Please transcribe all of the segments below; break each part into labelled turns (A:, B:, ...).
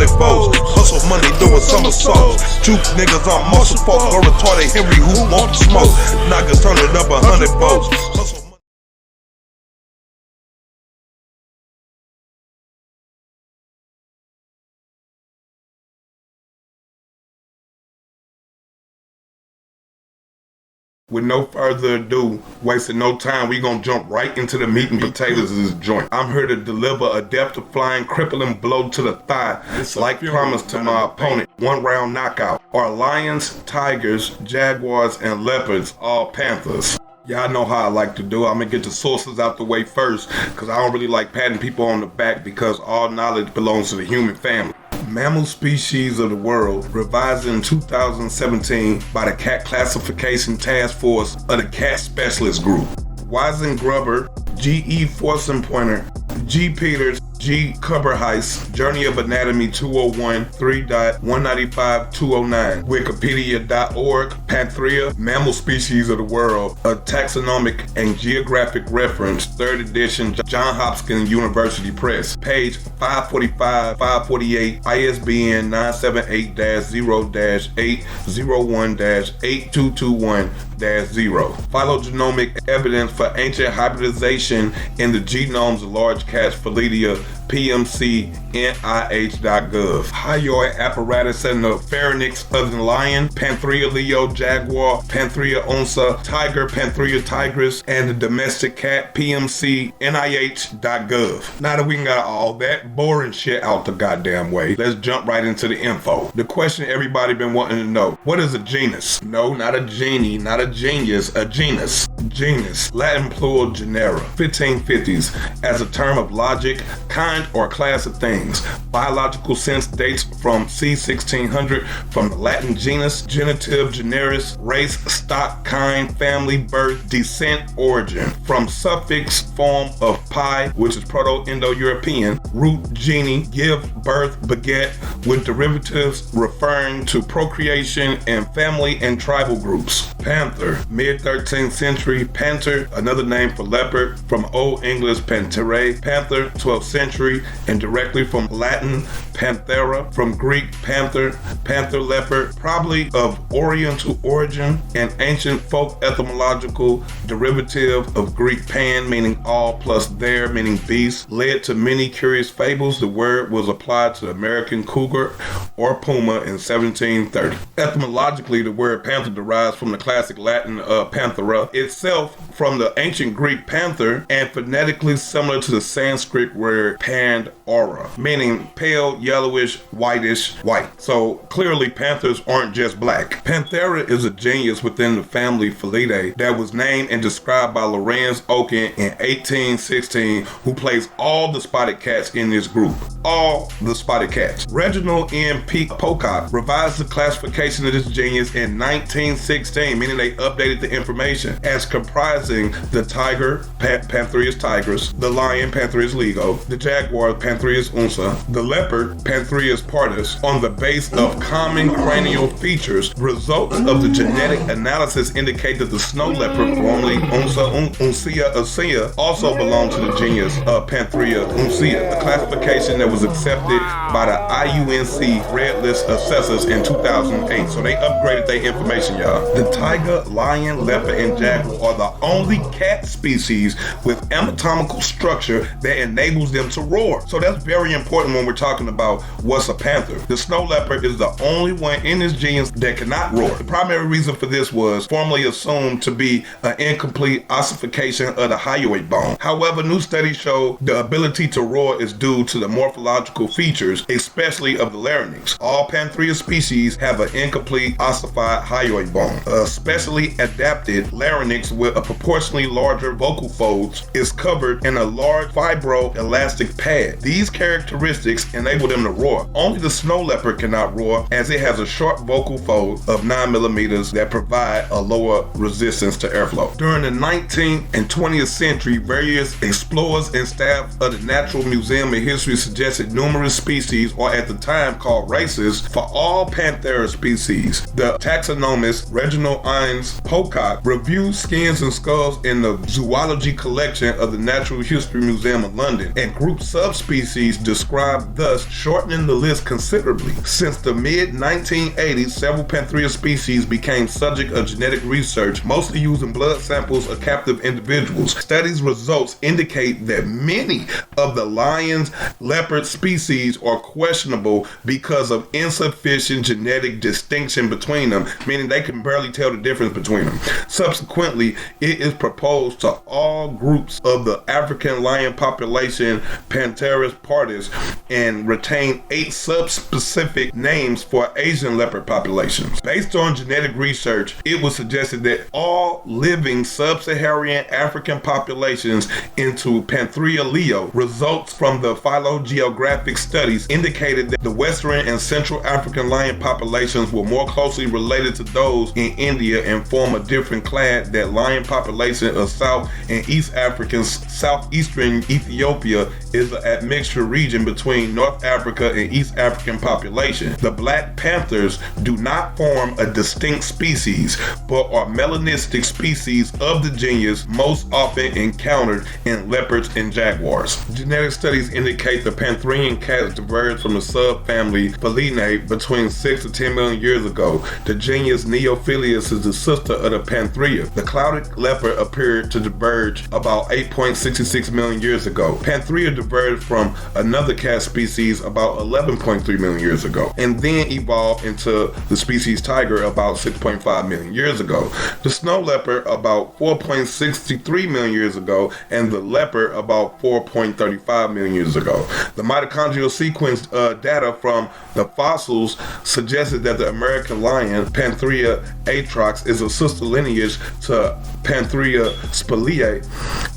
A: 100 foes. Hustle money doing somersaults. Juke niggas on muscle folk. Or retarded Henry who want to smoke. Niggas turn it up 100 volts. With no further ado, wasting no time, we gonna jump right into the meat and potatoes of this joint. I'm here to deliver a death-defying, crippling blow to the thigh, like promised to my opponent. 1-round knockout. Are lions, tigers, jaguars, and leopards all panthers? Y'all know how I like to do. I'm gonna get the sources out the way first, because I don't really like patting people on the back, because all knowledge belongs to the human family. Mammal species of the world, revised in 2017 by the Cat Classification Task Force of the Cat Specialist Group. Weisengruber, G.E. Forsenpointer, G. Peters, G. Kuberheis, Journey of Anatomy 201, 3.195-209, Wikipedia.org, Panthera, Mammal Species of the World, a Taxonomic and Geographic Reference, 3rd edition, Johns Hopkins University Press, page 545, 548, ISBN 978-0-801-8221-0. Phylogenomic evidence for ancient hybridization in the genomes of large cats, Felidia, PMC, NIH.gov. Hyoid apparatus in the pharynx of the lion, Panthera leo, jaguar, Panthera onca, tiger, Panthera tigris, and the domestic cat, PMC, NIH.gov. Now that we got all that boring shit out the goddamn way, let's jump right into the info. The question everybody been wanting to know, what is a genus? No, not a genie, not a genius, a genus. Genus, Latin plural genera, 1550s, as a term of logic, kind or class of things. Biological sense dates from c. 1600 from the Latin genus, genitive, generis, race, stock, kind, family, birth, descent, origin. From suffix form of pi, which is Proto-Indo-European, root genie, give, birth, beget, with derivatives referring to procreation and family and tribal groups. Panther, mid-13th century, panther, another name for leopard, from Old English pantherae, panther, 12th century, and directly from Latin panthera, from Greek panther, panther leopard, probably of Oriental origin, and ancient folk etymological derivative of Greek pan, meaning all, plus there, meaning beast, led to many curious fables. The word was applied to the American cougar or puma in 1730. Etymologically, the word panther derives from the classic Latin panthera, itself from the ancient Greek panther, and phonetically similar to the Sanskrit word Pandora, meaning pale, yellowish, whitish, white. So clearly panthers aren't just black. Panthera is a genus within the family Felidae that was named and described by Lorenz Oken in 1816, who placed all the spotted cats in this group. All the spotted cats. Reginald N. P. Pocock revised the classification of this genus in 1916, meaning they updated the information as comprising the tiger, Panthera tigris, the lion, Panthera lego, the jaguar, Panthera onca, the leopard, Panthera pardus, on the base of common cranial features. Results of the genetic analysis indicate that the snow leopard, formerly Uncia oscea, also belonged to the genus Panthera uncea, a classification that was accepted by the IUNC Red List Assessors in 2008. So they upgraded their information, y'all. The tiger, lion, leopard, and jaguar are the only cat species with anatomical structure that enables them to roar. So that's very important when we're talking about what's a panther. The snow leopard is the only one in this genus that cannot roar. The primary reason for this was formerly assumed to be an incomplete ossification of the hyoid bone. However, new studies show the ability to roar is due to the morphological features, especially of the larynx. All Panthera species have an incomplete ossified hyoid bone. A specially adapted larynx with a proportionally larger vocal folds is covered in a large fibroelastic pad. These characteristics enable them to roar. Only the snow leopard cannot roar, as it has a short vocal fold of 9 millimeters that provide a lower resistance to airflow. During the 19th and 20th century, various explorers and staff of the Natural Museum of History suggested suggested numerous species, or at the time called races, for all Panthera species. The taxonomist Reginald Innes Pocock reviewed skins and skulls in the zoology collection of the Natural History Museum of London and grouped subspecies described, thus shortening the list considerably. Since the mid-1980s, several Panthera species became subject of genetic research, mostly using blood samples of captive individuals. Studies results indicate that many of the lion leopard species are questionable because of insufficient genetic distinction between them, meaning they can barely tell the difference between them. Subsequently, it is proposed to all groups of the African lion population Panthera pardus and retain 8 subspecific names for Asian leopard populations. Based on genetic research, it was suggested that all living sub-Saharan African populations into Panthera leo. Results from the phylogeographic studies indicated that the Western and Central African lion populations were more closely related to those in India and form a different clade than lion population of South and East African. Southeastern Ethiopia is an admixture region between North Africa and East African population. The black panthers do not form a distinct species, but are melanistic species of the genus most often encountered in leopards and jaguars. Genetic studies indicate the Pantherian cats diverged from the subfamily Felinae between 6 to 10 million years ago. The genus Neophilus is the sister of the Panthera. The clouded leopard appeared to diverge about 8.66 million years ago. Panthera diverged from another cat species about 11.3 million years ago, and then evolved into the species tiger about 6.5 million years ago. The snow leopard about 4.63 million years ago, and the leopard about 4.35 million years ago. The mitochondrial sequence data from the fossils suggested that the American lion Panthera atrox is a sister lineage to Panthera spelae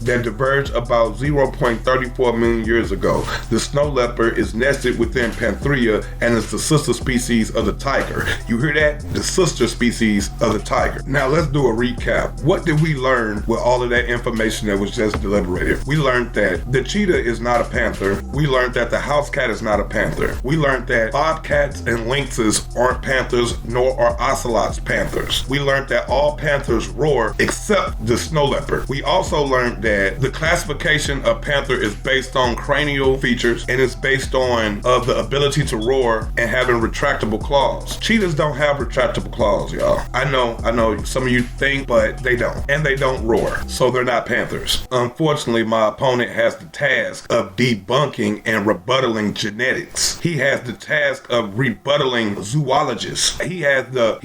A: that diverged about 0.34 million years ago. The snow leopard is nested within Panthera and is the sister species of the tiger. You hear that? The sister species of the tiger. Now let's do a recap. What did we learn with all of that information that was just deliberated? We learned that the cheetah is not a panther. We learned that the house cat is not a panther. We learned that bobcats and lynxes aren't panthers, nor are ocelots panthers. We learned that all panthers roar except the snow leopard. We also learned that the classification of panther is based on cranial features and it's based on the ability to roar and having retractable claws. Cheetahs don't have retractable claws, y'all. I know some of you think, but they don't. And they don't roar, so they're not panthers. Unfortunately, my opponent has the task of debunking and rebuttaling genetics. He has the task of rebuttaling zoologists. He has the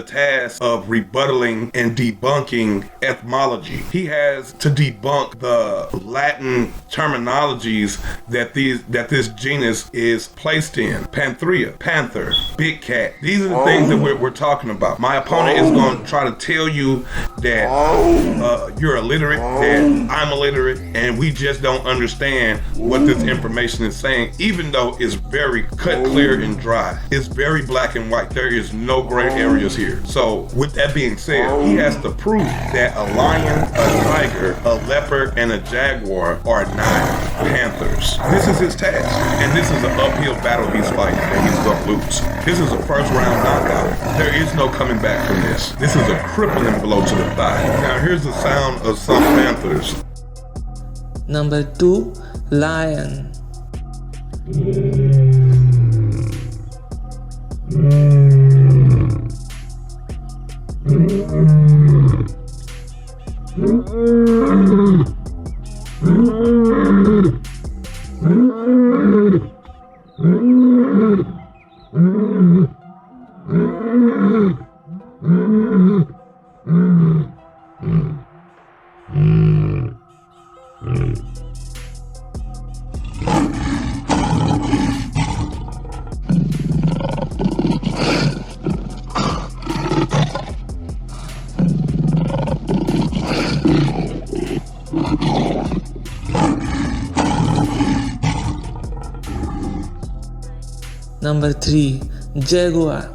A: task of rebuttaling and debunking etymology. He has to debunk the Latin terminologies that this genus is placed in. Panthera, panther, big cat. These are the things that we're talking about. My opponent is going to try to tell you that you're illiterate, that I'm illiterate, and we just don't understand what this information is saying, even though it's very cut, clear, and dry. It's very black and white. There is no gray areas here. So with that being said, he has to prove that a lion, a tiger, a leopard, and a jaguar are not panthers. This is his task, and this is an uphill battle he's fighting, and he's gonna lose. This is a first round knockout. There is no coming back from this. This is a crippling blow to the thigh. Now here's the sound of some panthers.
B: Number 2, lion. Number 3, jaguar.